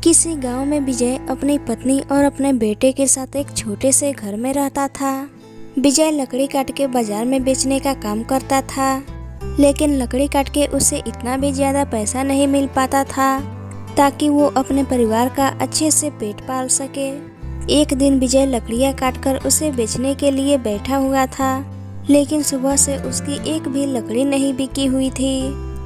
किसी गांव में विजय अपनी पत्नी और अपने बेटे के साथ एक छोटे से घर में रहता था। विजय लकड़ी काट के बाजार में बेचने का काम करता था, लेकिन लकड़ी काट के उसे इतना भी ज्यादा पैसा नहीं मिल पाता था ताकि वो अपने परिवार का अच्छे से पेट पाल सके। एक दिन विजय लकड़ियाँ काटकर उसे बेचने के लिए बैठा हुआ था, लेकिन सुबह से उसकी एक भी लकड़ी नहीं बिकी हुई थी।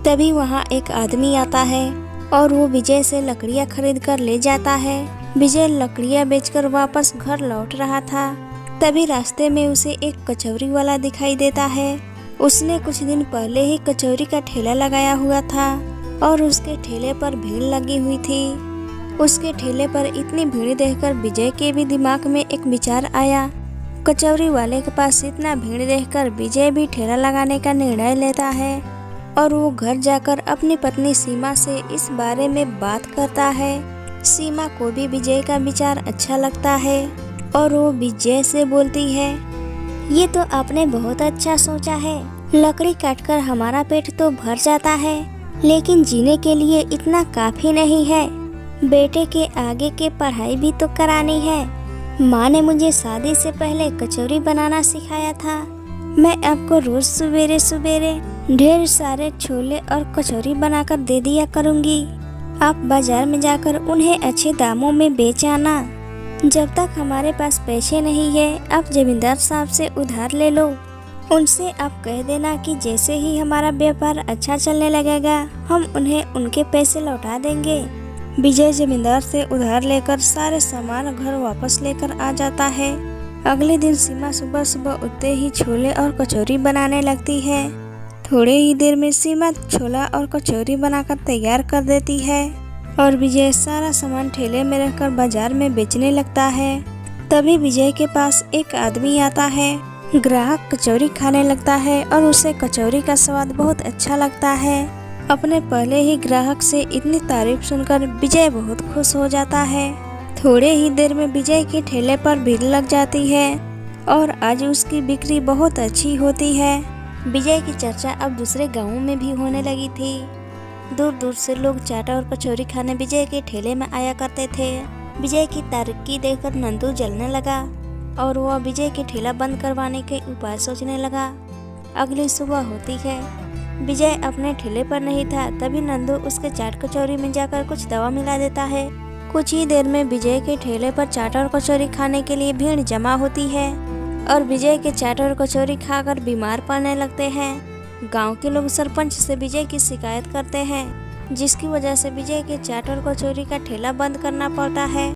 तभी वहाँ एक आदमी आता है और वो विजय से लकड़ियाँ खरीद कर ले जाता है। विजय लकड़ियाँ बेचकर वापस घर लौट रहा था, तभी रास्ते में उसे एक कचौरी वाला दिखाई देता है। उसने कुछ दिन पहले ही कचौरी का ठेला लगाया हुआ था और उसके ठेले पर भीड़ लगी हुई थी। उसके ठेले पर इतनी भीड़ देखकर विजय के भी दिमाग में एक विचार आया। कचौरी वाले के पास इतना भीड़ देखकर विजय भी ठेला लगाने का निर्णय लेता है और वो घर जाकर अपनी पत्नी सीमा से इस बारे में बात करता है। सीमा को भी विजय का विचार अच्छा लगता है और वो विजय से बोलती है, ये तो आपने बहुत अच्छा सोचा है। लकड़ी काटकर हमारा पेट तो भर जाता है, लेकिन जीने के लिए इतना काफी नहीं है। बेटे के आगे के पढ़ाई भी तो करानी है। माँ ने मुझे शादी से पहले कचौरी बनाना सिखाया था। मैं आपको रोज सवेरे सवेरे ढेर सारे छोले और कचौरी बनाकर दे दिया करूँगी। आप बाजार में जाकर उन्हें अच्छे दामों में बेच आना। जब तक हमारे पास पैसे नहीं है, आप जमींदार साहब से उधार ले लो। उनसे आप कह देना कि जैसे ही हमारा व्यापार अच्छा चलने लगेगा, हम उन्हें उनके पैसे लौटा देंगे। विजय जमींदार से उधार लेकर सारे सामान घर वापस लेकर आ जाता है। अगले दिन सीमा सुबह सुबह उठते ही छोले और कचौरी बनाने लगती है। थोड़े ही देर में सीमा छोला और कचौरी बनाकर तैयार कर देती है और विजय सारा सामान ठेले में रखकर बाजार में बेचने लगता है। तभी विजय के पास एक आदमी आता है। ग्राहक कचौरी खाने लगता है और उसे कचौरी का स्वाद बहुत अच्छा लगता है। अपने पहले ही ग्राहक से इतनी तारीफ सुनकर विजय बहुत खुश हो जाता है। थोड़े ही देर में विजय के ठेले पर भीड़ लग जाती है और आज उसकी बिक्री बहुत अच्छी होती है। विजय की चर्चा अब दूसरे गांवों में भी होने लगी थी। दूर दूर से लोग चाट और कचौरी खाने विजय के ठेले में आया करते थे। विजय की तरक्की देखकर नंदू जलने लगा और वह विजय के ठेला बंद करवाने के उपाय सोचने लगा। अगली सुबह होती है। विजय अपने ठेले पर नहीं था, तभी नंदू उसके चाट कचौरी में जाकर कुछ दवा मिला देता है। कुछ ही देर में विजय के ठेले पर चाट और कचौरी खाने के लिए भीड़ जमा होती है और विजय के चाट और कचौरी खाकर बीमार पड़ने लगते हैं। गांव के लोग सरपंच से विजय की शिकायत करते हैं, जिसकी वजह से विजय के चाट और कचौरी का ठेला बंद करना पड़ता है।